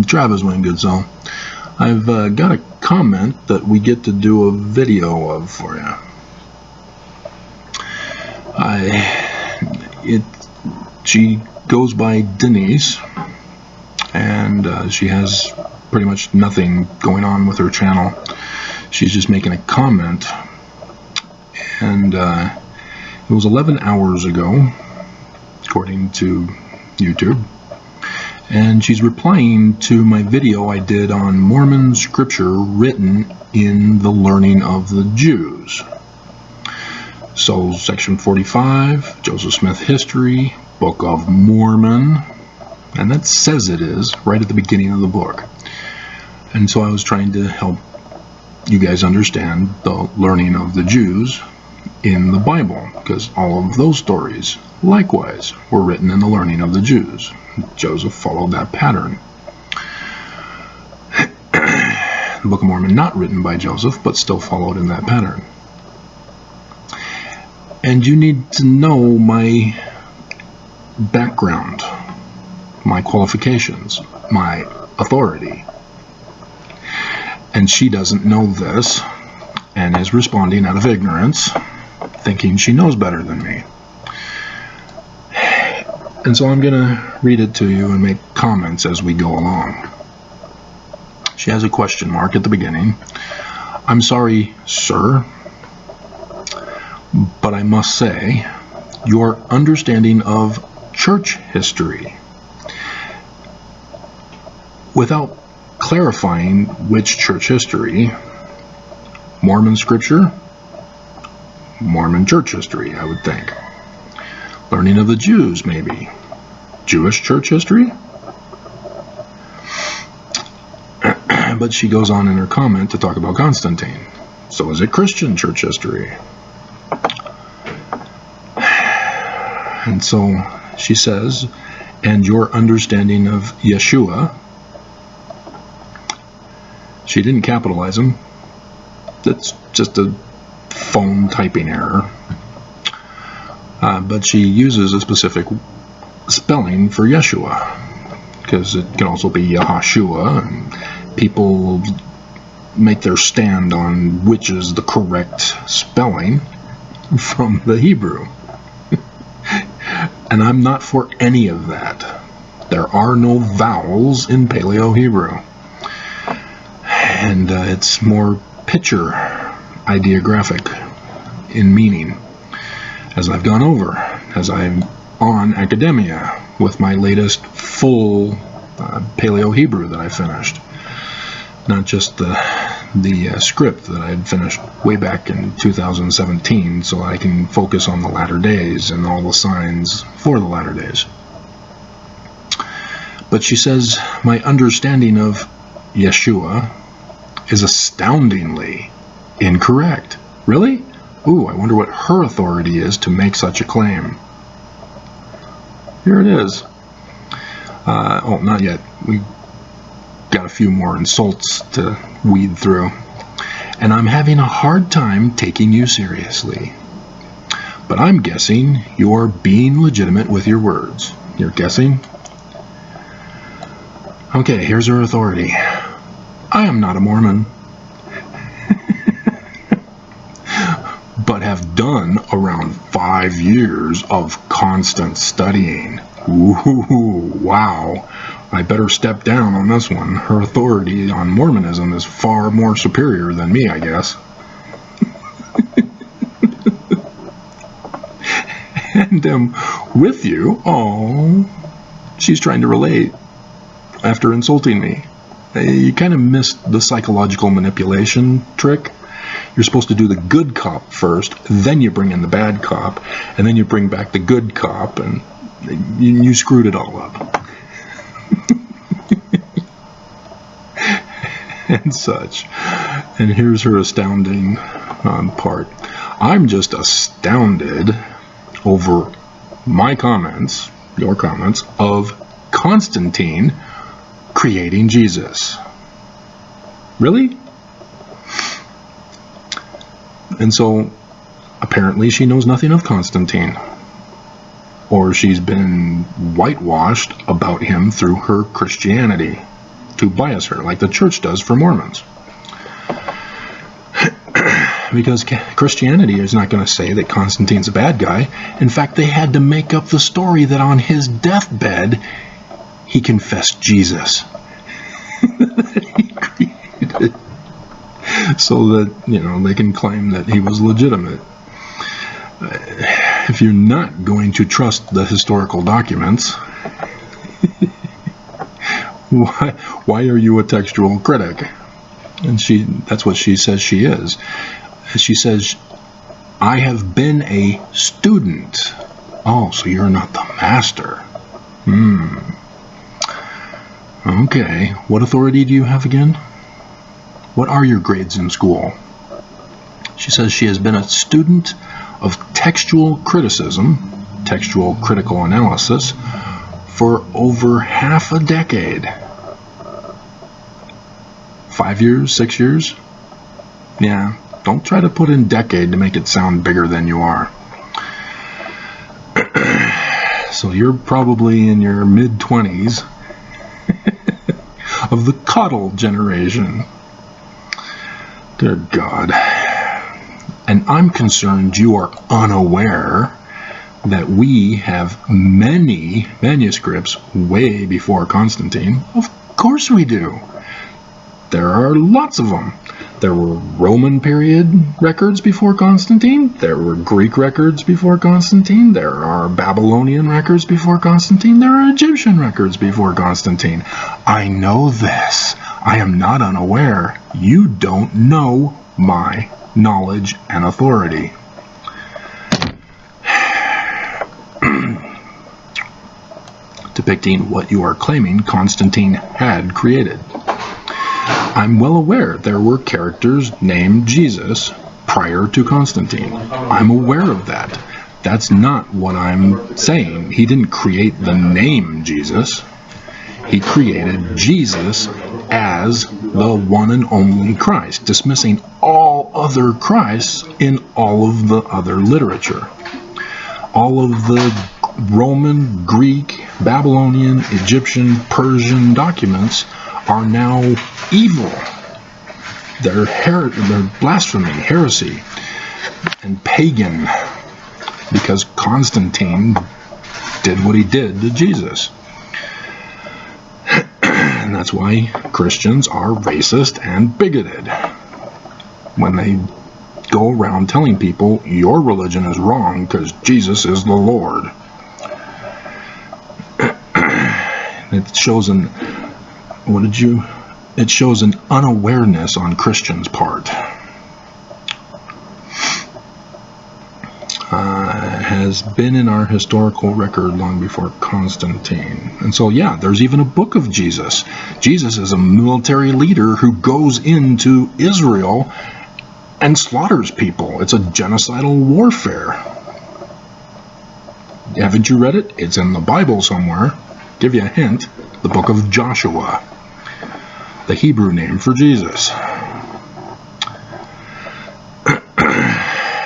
Travis went good, so I've got a comment that we get to do a video of for you. She goes by Denise, and she has pretty much nothing going on with her channel. She's just making a comment, and it was 11 hours ago, according to YouTube, and she's replying to my video I did on Mormon scripture written in the learning of the Jews. So section 45, Joseph Smith History, Book of Mormon, and that says it is right at the beginning of the book. And so I was trying to help you guys understand the learning of the Jews in the Bible, because all of those stories likewise were written in the learning of the Jews. Joseph followed that pattern. The Book of Mormon, not written by Joseph, but still followed in that pattern. And you need to know my background, my qualifications, my authority. And she doesn't know this and is responding out of ignorance, thinking she knows better than me. And so I'm going to read it to you and make comments as we go along. She has a question mark at the beginning. I'm sorry, sir, but I must say, your understanding of church history, without clarifying which church history, Mormon scripture, Mormon church history, I would think. Learning of the Jews, maybe. Jewish church history? But she goes on in her comment to talk about Constantine. So is it Christian church history? And so she says, and your understanding of Yeshua. She didn't capitalize him. That's just a phone typing error. But she uses a specific spelling for Yeshua, because it can also be Yahashua, and people make their stand on which is the correct spelling from the Hebrew. And I'm not for any of that. There are no vowels in Paleo-Hebrew. And it's more picture ideographic in meaning, as I've gone over, as I'm on Academia with my latest full Paleo-Hebrew that I finished. Not just the script that I had finished way back in 2017, so I can focus on the latter days and all the signs for the latter days. But she says, my understanding of Yeshua is astoundingly incorrect. Really? Ooh, I wonder what her authority is to make such a claim. Here it is. Oh, not yet. We got a few more insults to weed through. And I'm having a hard time taking you seriously. But I'm guessing you're being legitimate with your words. You're guessing? Okay, here's her authority. I am not a Mormon, but have done around 5 years of constant studying. Ooh, wow. I better step down on this one. Her authority on Mormonism is far more superior than me, I guess. And with you. Oh, she's trying to relate after insulting me. You kind of missed the psychological manipulation trick. You're supposed to do the good cop first, then you bring in the bad cop, and then you bring back the good cop, and you screwed it all up. And such. And here's her astounding part. I'm just astounded over my comments, your comments, of Constantine creating Jesus. Really? And so apparently she knows nothing of Constantine, or she's been whitewashed about him through her Christianity. to bias her, like the church does for Mormons. Because Christianity is not going to say that Constantine's a bad guy. In fact, they had to make up the story that on his deathbed, he confessed Jesus. He created, so that, they can claim that he was legitimate. If you're not going to trust the historical documents, why are you a textual critic? And that's what she says she is. She says, I have been a student. Oh, so you're not the master. Okay, what authority do you have again? What are your grades in school? She says she has been a student of textual criticism, textual critical analysis, for over half a decade. 5 years, 6 years? Yeah, don't try to put in decade to make it sound bigger than you are. So you're probably in your mid-20s of the coddle generation. Good God. And I'm concerned you are unaware that we have many manuscripts way before Constantine. Of course we do. There are lots of them. There were Roman period records before Constantine. There were Greek records before Constantine. There are Babylonian records before Constantine. There are Egyptian records before Constantine. I know this. I am not unaware. You don't know my knowledge and authority. Depicting what you are claiming Constantine had created. I'm well aware there were characters named Jesus prior to Constantine. I'm aware of that. That's not what I'm saying. He didn't create the name Jesus. He created Jesus as the one and only Christ, dismissing all other Christs in all of the other literature. All of the Roman, Greek, Babylonian, Egyptian, Persian documents are now evil. They're blasphemy, heresy, and pagan, because Constantine did what he did to Jesus. And that's why Christians are racist and bigoted when they go around telling people your religion is wrong because Jesus is the Lord. It shows it shows an unawareness on Christians' part. Has been in our historical record long before Constantine. And so, yeah, there's even a book of Jesus. Jesus is a military leader who goes into Israel and slaughters people. It's a genocidal warfare. Haven't you read it? It's in the Bible somewhere. Give you a hint. The book of Joshua. The Hebrew name for Jesus.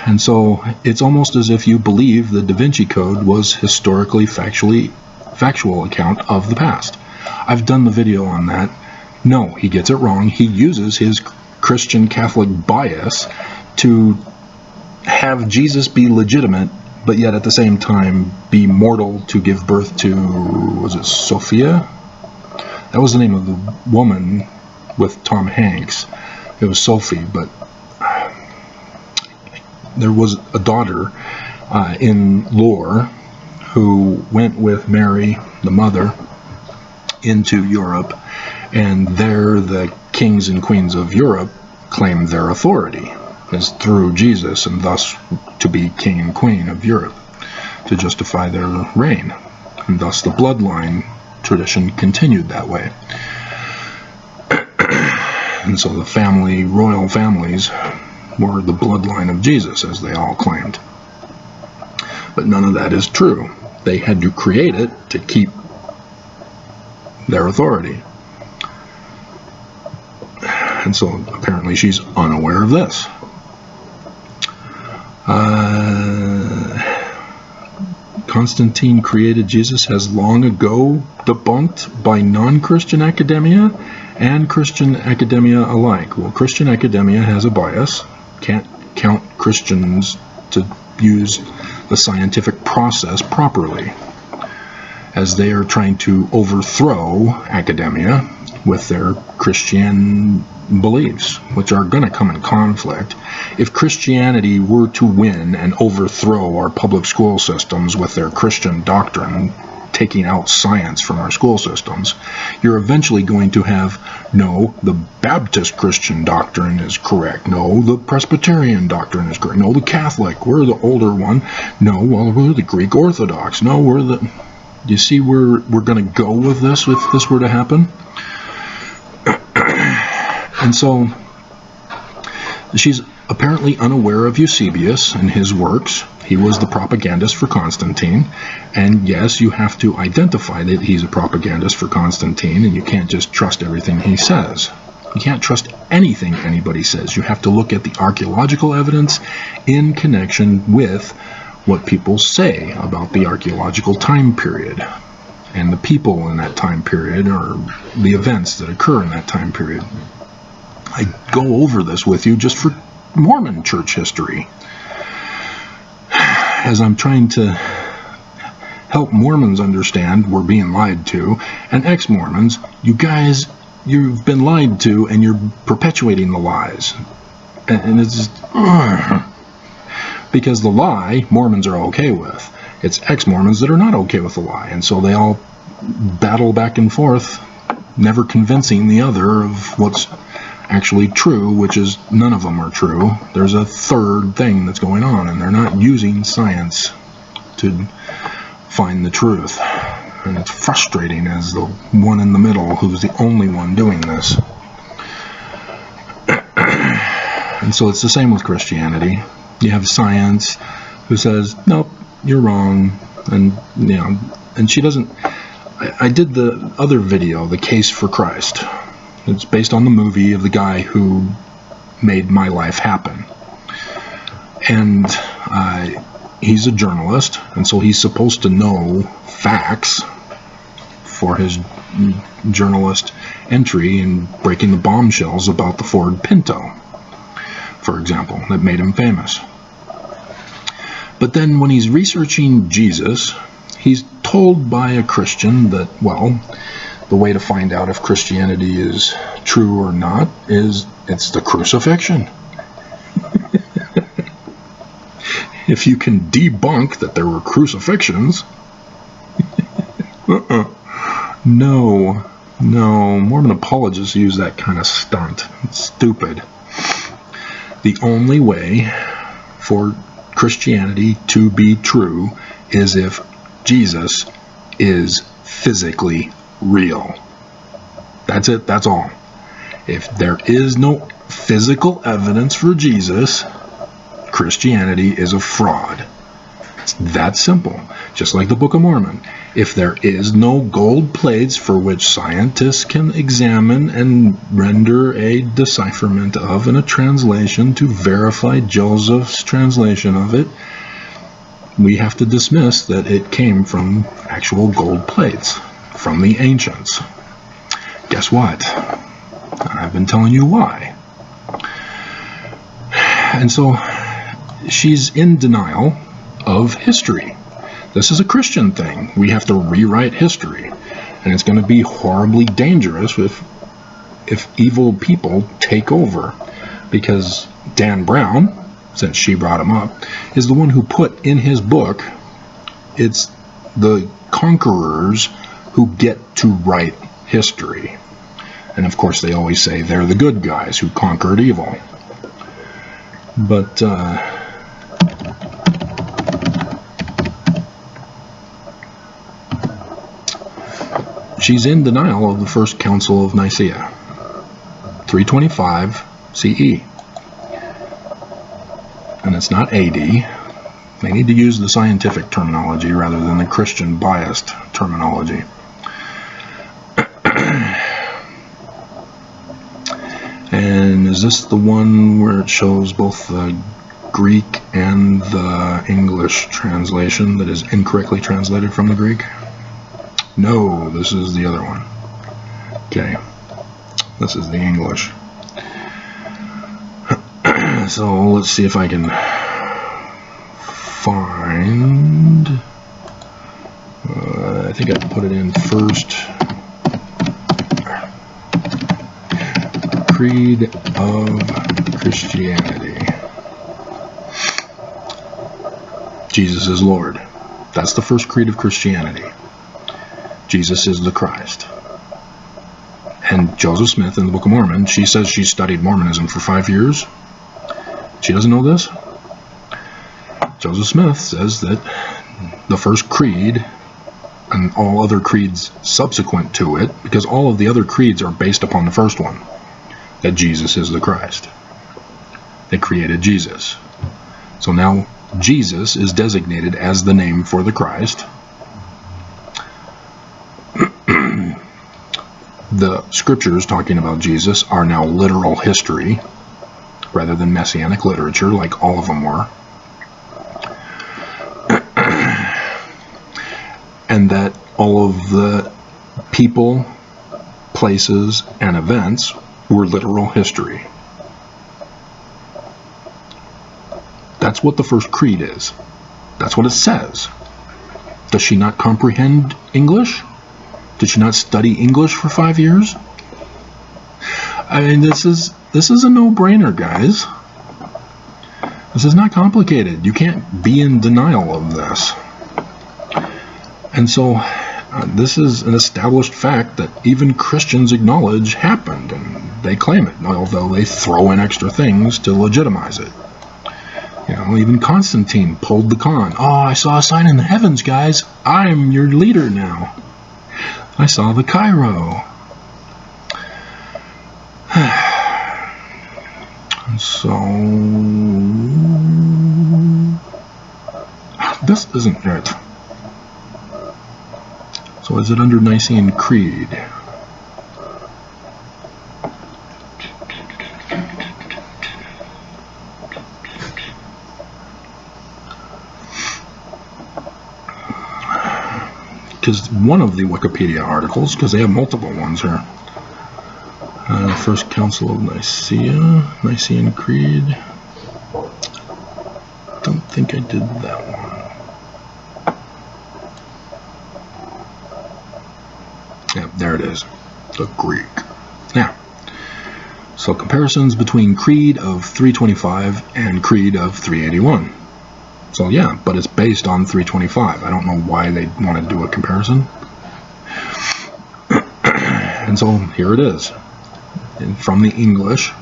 And so it's almost as if you believe the Da Vinci Code was historically factual account of the past. I've done the video on that. No, he gets it wrong. He uses his Christian Catholic bias to have Jesus be legitimate, but yet at the same time be mortal to give birth to, was it Sophia? That was the name of the woman with Tom Hanks. It was Sophie, but there was a daughter in lore who went with Mary, the mother, into Europe, and there the kings and queens of Europe claimed their authority as through Jesus, and thus to be king and queen of Europe, to justify their reign. And thus the bloodline tradition continued that way. And so the royal families were the bloodline of Jesus, as they all claimed. But none of that is true. They had to create it to keep their authority. And so apparently she's unaware of this. Constantine created Jesus has long ago debunked by non-Christian academia and Christian academia alike. Well, Christian academia has a bias. Can't count Christians to use the scientific process properly, as they are trying to overthrow academia with their Christian beliefs, which are going to come in conflict. If Christianity were to win and overthrow our public school systems with their Christian doctrine, taking out science from our school systems, you're eventually going to have, no, the Baptist Christian doctrine is correct. No, the Presbyterian doctrine is correct. No, the Catholic, we're the older one. No, well, we're the Greek Orthodox. No, we're the... You see where we're going to go with this if this were to happen? And so she's apparently unaware of Eusebius and his works. He was the propagandist for Constantine. And yes, you have to identify that he's a propagandist for Constantine, and you can't just trust everything he says. You can't trust anything anybody says. You have to look at the archaeological evidence in connection with what people say about the archaeological time period and the people in that time period, or the events that occur in that time period. I go over this with you just for Mormon church history, as I'm trying to help Mormons understand we're being lied to, and ex-Mormons, you guys, you've been lied to and you're perpetuating the lies. And it's just, because the lie Mormons are okay with. It's ex-Mormons that are not okay with the lie, and so they all battle back and forth, never convincing the other of what's actually true, which is none of them are true. There's a third thing that's going on, and they're not using science to find the truth. And it's frustrating as the one in the middle who's the only one doing this. And so it's the same with Christianity. You have science who says, nope, you're wrong. And, you know, and she doesn't... I did the other video, The Case for Christ. It's based on the movie of the guy who made my life happen. And he's a journalist, and so he's supposed to know facts for his journalist entry in breaking the bombshells about the Ford Pinto, for example, that made him famous. But then when he's researching Jesus, he's told by a Christian that, well, the way to find out if Christianity is true or not is it's the crucifixion. If you can debunk that there were crucifixions, no, Mormon apologists use that kind of stunt. It's stupid. The only way for Christianity to be true is if Jesus is physically real. That's it, that's all. If there is no physical evidence for Jesus, Christianity is a fraud. It's that simple. Just like the Book of Mormon. If there is no gold plates for which scientists can examine and render a decipherment of and a translation to verify Joseph's translation of it, we have to dismiss that it came from actual gold plates from the ancients. Guess what? I've been telling you why. And so she's in denial of history. This is a Christian thing. We have to rewrite history. And it's going to be horribly dangerous if evil people take over. Because Dan Brown, since she brought him up, is the one who put in his book, it's the conquerors who get to write history. And of course they always say they're the good guys who conquered evil. But she's in denial of the First Council of Nicaea, 325 CE. And it's not AD. They need to use the scientific terminology rather than the Christian biased terminology. And is this the one where it shows both the Greek and the English translation that is incorrectly translated from the Greek? No, this is the other one. Okay, this is the English. So let's see if I can find, I think I can put it in first. Creed of Christianity. Jesus is Lord. That's the first creed of Christianity. Jesus is the Christ. And Joseph Smith in the Book of Mormon, she says she studied Mormonism for 5 years. She doesn't know this? Joseph Smith says that the first creed and all other creeds subsequent to it, because all of the other creeds are based upon the first one, that Jesus is the Christ. They created Jesus. So now Jesus is designated as the name for the Christ. The scriptures talking about Jesus are now literal history rather than messianic literature like all of them were. And that all of the people, places, and events were literal history. That's what the first creed is. That's what it says. Does she not comprehend English? Did she not study English for 5 years? I mean, this is a no-brainer, guys. This is not complicated. You can't be in denial of this. And so this is an established fact that even Christians acknowledge happened, and they claim it, although they throw in extra things to legitimize it. You know, even Constantine pulled the con. Oh, I saw a sign in the heavens, guys. I'm your leader now. I saw the Cairo. So this isn't it. So is it under Nicene Creed? Because one of the Wikipedia articles, because they have multiple ones here. First Council of Nicaea, Nicene Creed. Don't think I did that one. Yeah, there it is. The Greek. Now, so comparisons between Creed of 325 and Creed of 381. So yeah, but it's based on 325. I don't know why they want to do a comparison. And so here it is. And from the English,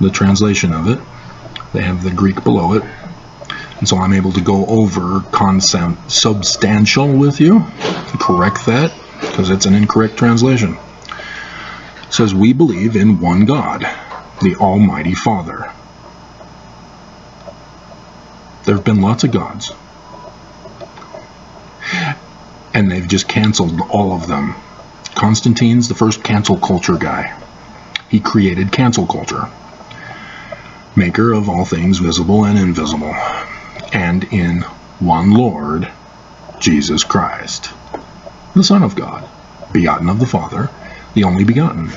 the translation of it, they have the Greek below it. And so I'm able to go over consubstantial with you, correct that, because it's an incorrect translation. It says, we believe in one God, the Almighty Father. There have been lots of gods. And they've just canceled all of them. Constantine's the first cancel culture guy. He created cancel culture. Maker of all things visible and invisible. And in one Lord, Jesus Christ, the Son of God, begotten of the Father, the only begotten.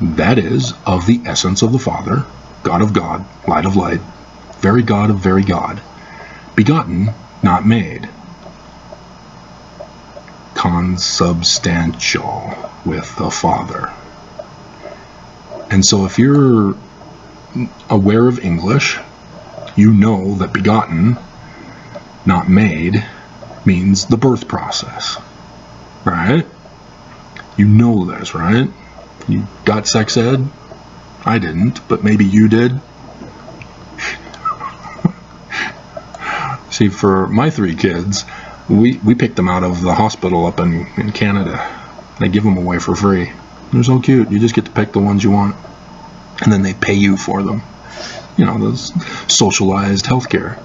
That is, of the essence of the Father, God of God, light of light, very God of very God, begotten, not made, consubstantial with the Father. And so if you're aware of English, you know that begotten, not made, means the birth process, right? You know this, right? You got sex ed? I didn't, but maybe you did. See, for my 3 kids, we picked them out of the hospital up in Canada. They give them away for free. They're so cute. You just get to pick the ones you want, and then they pay you for them. You know, those socialized healthcare.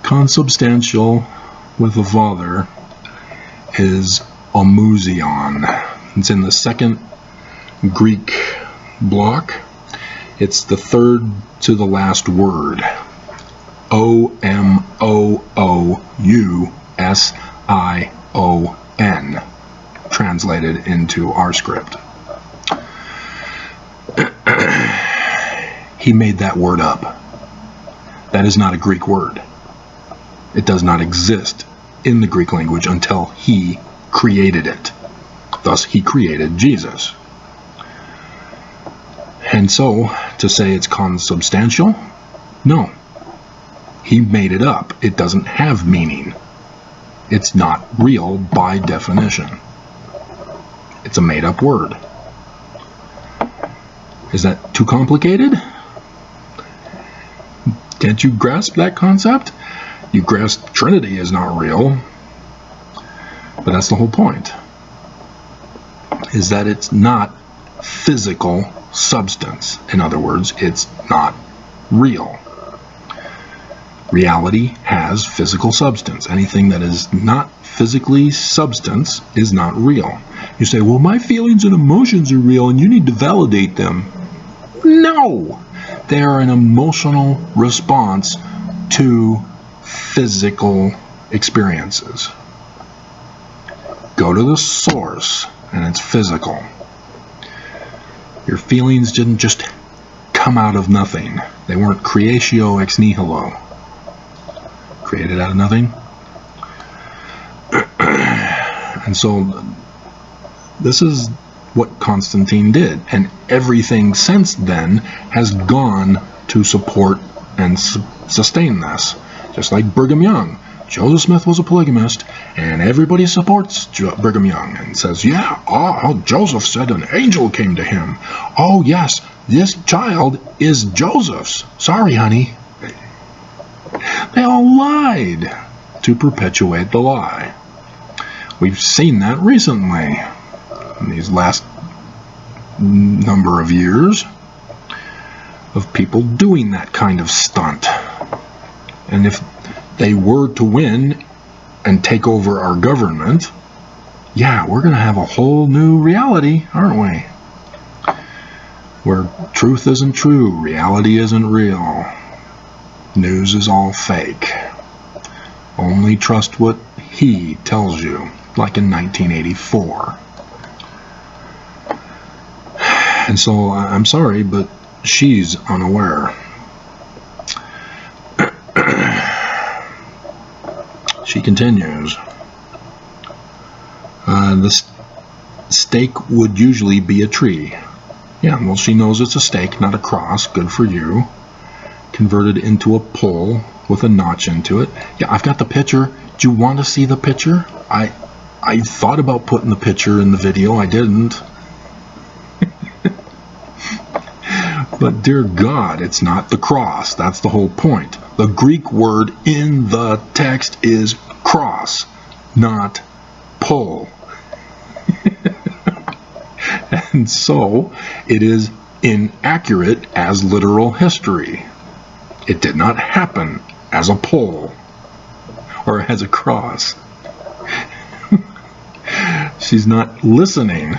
Consubstantial with the Father is homusion. It's in the second Greek block. It's the third to the last word. O-M-O-O-U-S-I-O-N, translated into our script. He made that word up. That is not a Greek word. It does not exist in the Greek language until he created it. Thus, he created Jesus. And so, to say it's consubstantial? No. He made it up. It doesn't have meaning. It's not real by definition. It's a made-up word. Is that too complicated? Can't you grasp that concept? You grasp Trinity is not real. But that's the whole point. Is that it's not physical substance. In other words, it's not real. Reality has physical substance. Anything that is not physically substance is not real. You say, well, my feelings and emotions are real and you need to validate them. No! They are an emotional response to physical experiences. Go to the source, and it's physical. Your feelings didn't just come out of nothing. They weren't creatio ex nihilo. Created out of nothing. And so, this is what Constantine did. And everything since then has gone to support and sustain this. Just like Brigham Young. Joseph Smith was a polygamist, and everybody supports Brigham Young and says, yeah, Joseph said an angel came to him. Oh, yes, this child is Joseph's. Sorry, honey. They all lied to perpetuate the lie. We've seen that recently, in these last number of years, of people doing that kind of stunt. And if they were to win and take over our government, yeah, we're going to have a whole new reality, aren't we? Where truth isn't true, reality isn't real, news is all fake. Only trust what he tells you, like in 1984. And so, I'm sorry, but she's unaware. She continues. The stake would usually be a tree. Yeah, well, she knows it's a stake, not a cross. Good for you. Converted into a pole with a notch into it. Yeah, I've got the picture. Do you want to see the picture? I thought about putting the picture in the video. I didn't. But dear God, it's not the cross. That's the whole point. The Greek word in the text is cross, not pole. And so, it is inaccurate as literal history. It did not happen as a pole or as a cross. She's not listening,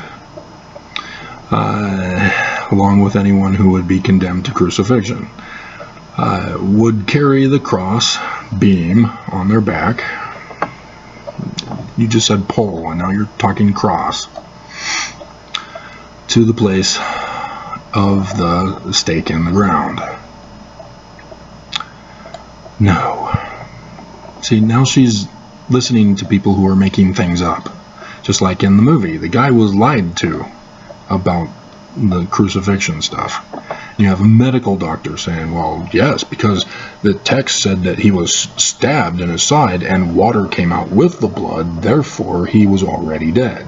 along with anyone who would be condemned to crucifixion. Would carry the cross beam on their back. You just said pole, and now you're talking cross. To the place of the stake in the ground. No. See, now she's listening to people who are making things up. Just like in the movie, the guy was lied to about the crucifixion stuff. You have a medical doctor saying, well, yes, because the text said that he was stabbed in his side and water came out with the blood, therefore he was already dead.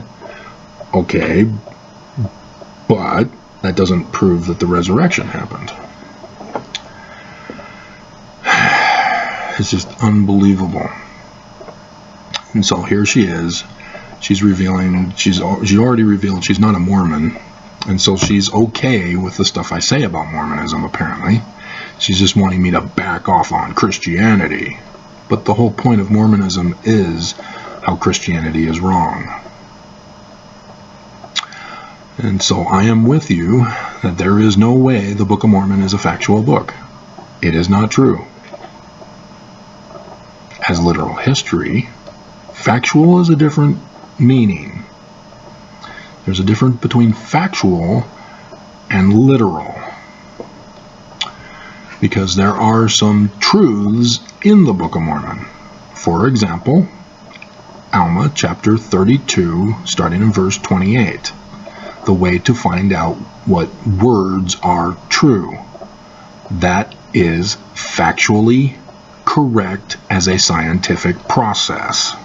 Okay, but that doesn't prove that the resurrection happened. It's just unbelievable. And so here she is. She's revealing, she already revealed she's not a Mormon. And so she's okay with the stuff I say about Mormonism, apparently. She's just wanting me to back off on Christianity. But the whole point of Mormonism is how Christianity is wrong. And so I am with you that there is no way the Book of Mormon is a factual book. It is not true. As literal history, factual is a different meaning. There's a difference between factual and literal. Because there are some truths in the Book of Mormon. For example, Alma chapter 32, starting in verse 28. The way to find out what words are true. That is factually correct as a scientific process.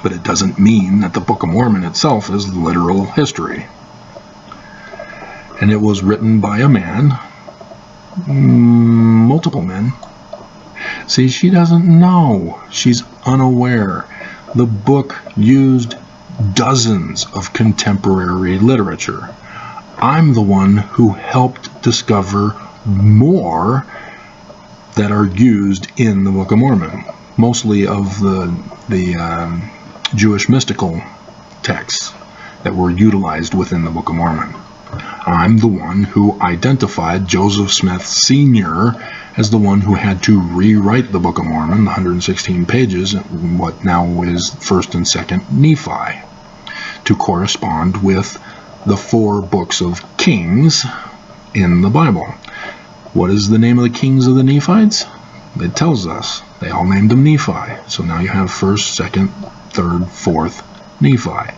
But it doesn't mean that the Book of Mormon itself is literal history. And it was written by a man, multiple men. See, she doesn't know. She's unaware. The book used dozens of contemporary literature. I'm the one who helped discover more that are used in the Book of Mormon, mostly of the Jewish mystical texts that were utilized within the Book of Mormon. I'm the one who identified Joseph Smith Sr. as the one who had to rewrite the Book of Mormon, the 116 pages, what now is 1st and 2nd Nephi, to correspond with the 4 books of Kings in the Bible. What is the name of the kings of the Nephites? It tells us. They all named them Nephi. So now you have 1st, 2nd, 3rd, 4th Nephi.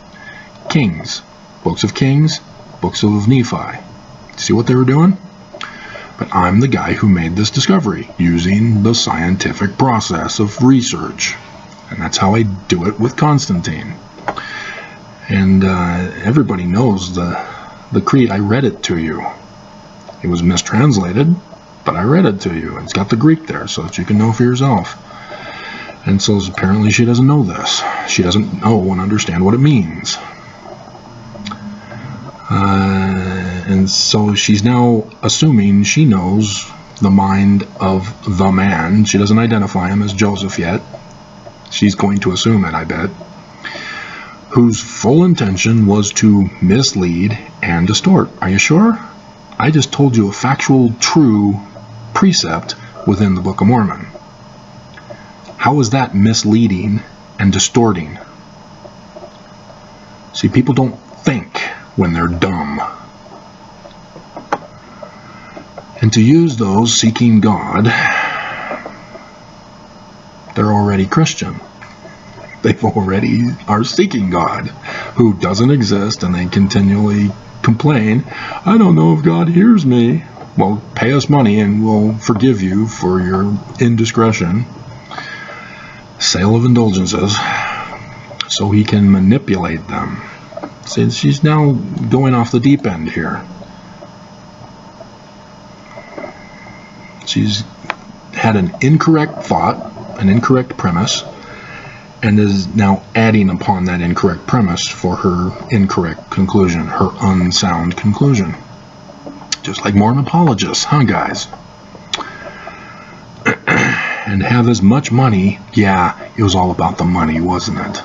Kings. Books of Kings, books of Nephi. See what they were doing? But I'm the guy who made this discovery using the scientific process of research. And that's how I do it with Constantine. And everybody knows the creed. I read it to you. It was mistranslated, but I read it to you. It's got the Greek there so that you can know for yourself. And so apparently she doesn't know this. She doesn't know and understand what it means. And so she's now assuming she knows the mind of the man. She doesn't identify him as Joseph yet. She's going to assume it, I bet. Whose full intention was to mislead and distort. Are you sure? I just told you a factual, true precept within the Book of Mormon. How is that misleading and distorting? See, people don't think when they're dumb. And to use those seeking God, they're already Christian. They already are seeking God, who doesn't exist, and they continually complain, I don't know if God hears me. Well, pay us money and we'll forgive you for your indiscretion. Sale of indulgences, so he can manipulate them. See, she's now going off the deep end here. She's had an incorrect thought, an incorrect premise, and is now adding upon that incorrect premise for her incorrect conclusion, her unsound conclusion. Just like Mormon apologists, huh, guys? And have as much money. Yeah, it was all about the money, wasn't it?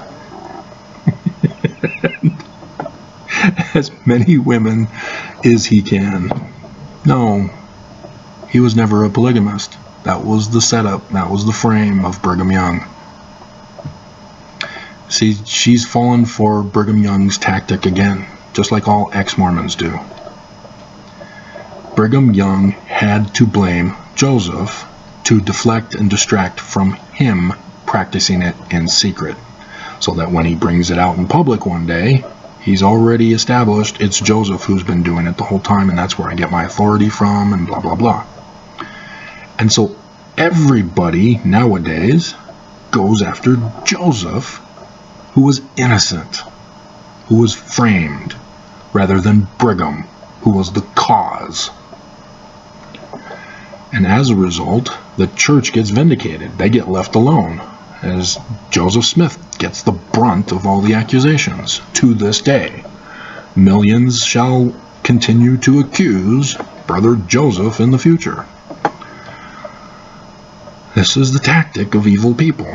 As many women as he can. No, he was never a polygamist. That was the setup, that was the frame of Brigham Young. See, she's fallen for Brigham Young's tactic again, just like all ex-Mormons do. Brigham Young had to blame Joseph to deflect and distract from him practicing it in secret, so that when he brings it out in public one day, he's already established it's Joseph who's been doing it the whole time, and that's where I get my authority from, and blah, blah, blah. And so everybody nowadays goes after Joseph, who was innocent, who was framed, rather than Brigham, who was the cause. And as a result, the church gets vindicated. They get left alone, as Joseph Smith gets the brunt of all the accusations to this day. Millions shall continue to accuse Brother Joseph in the future. This is the tactic of evil people,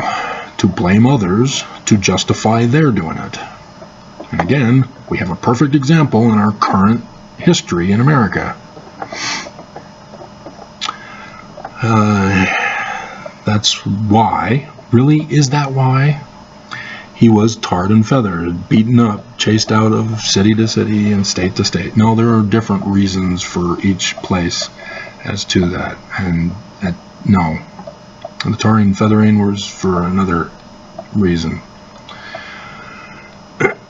to blame others to justify their doing it. And again, we have a perfect example in our current history in America. That's why, really, is that why? He was tarred and feathered, beaten up, chased out of city to city and state to state. No, there are different reasons for each place as to that. And no, the tarring and feathering was for another reason.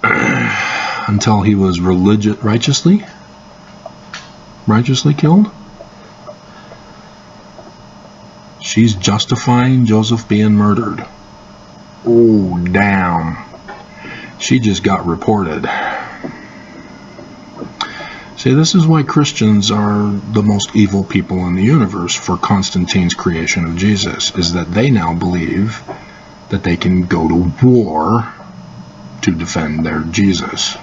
Until he was righteously killed. She's justifying Joseph being murdered. Oh, damn. She just got reported. See, this is why Christians are the most evil people in the universe for Constantine's creation of Jesus, is that they now believe that they can go to war to defend their Jesus.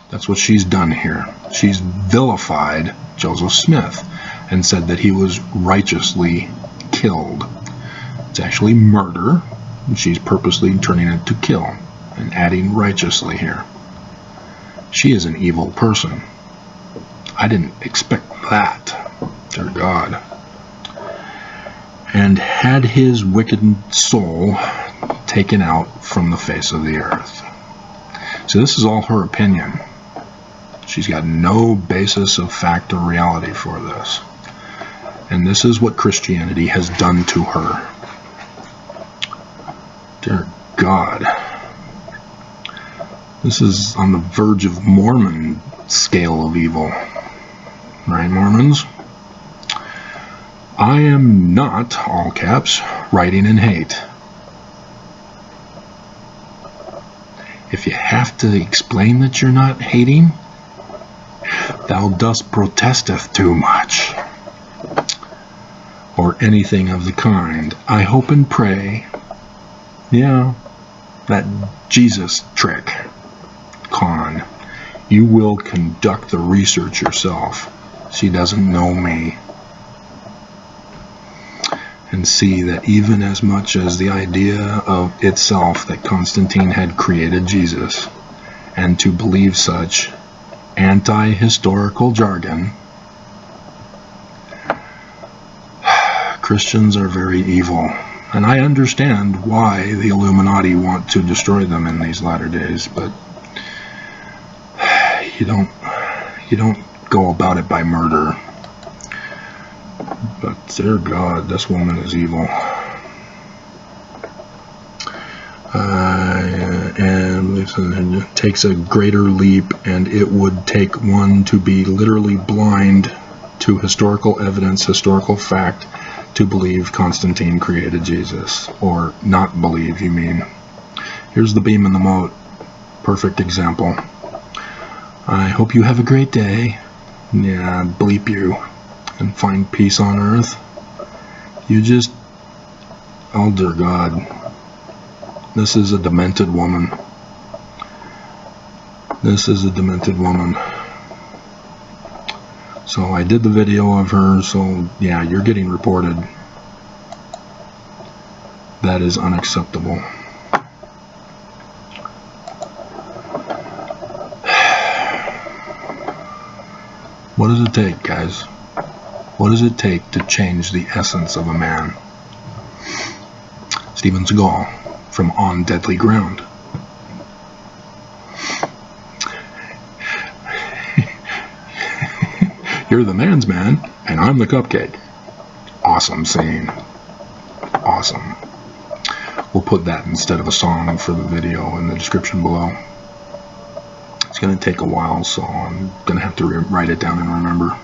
That's what she's done here. She's vilified Joseph Smith and said that he was righteously killed. It's actually murder, and she's purposely turning it to kill and adding righteously here. She is an evil person. I didn't expect that, dear God. And had his wicked soul taken out from the face of the earth. So this is all her opinion. She's got no basis of fact or reality for this. And this is what Christianity has done to her. Dear God. This is on the verge of Mormon scale of evil. Right, Mormons? I am not, all caps, writing in hate. If you have to explain that you're not hating, thou dost protesteth too much. Or anything of the kind. I hope and pray. Yeah, that Jesus trick. Con. You will conduct the research yourself. She doesn't know me. And see that even as much as the idea of itself that Constantine had created Jesus, and to believe such anti-historical jargon, Christians are very evil. And I understand why the Illuminati want to destroy them in these latter days, but you don't go about it by murder. But dear God, this woman is evil. And it takes a greater leap, and it would take one to be literally blind to historical evidence, historical fact, to believe Constantine created Jesus. Or not believe, you mean. Here's the beam in the moat. Perfect example. I hope you have a great day. Yeah, bleep you. And find peace on earth. You just... Oh, dear God. This is a demented woman. This is a demented woman. So I did the video of her, so yeah, you're getting reported. That is unacceptable. What does it take, guys? What does it take to change the essence of a man? Steven Seagal from On Deadly Ground. You're the man's man, and I'm the cupcake. Awesome scene. Awesome. We'll put that instead of a song for the video in the description below. It's going to take a while, so I'm going to have to write it down and remember.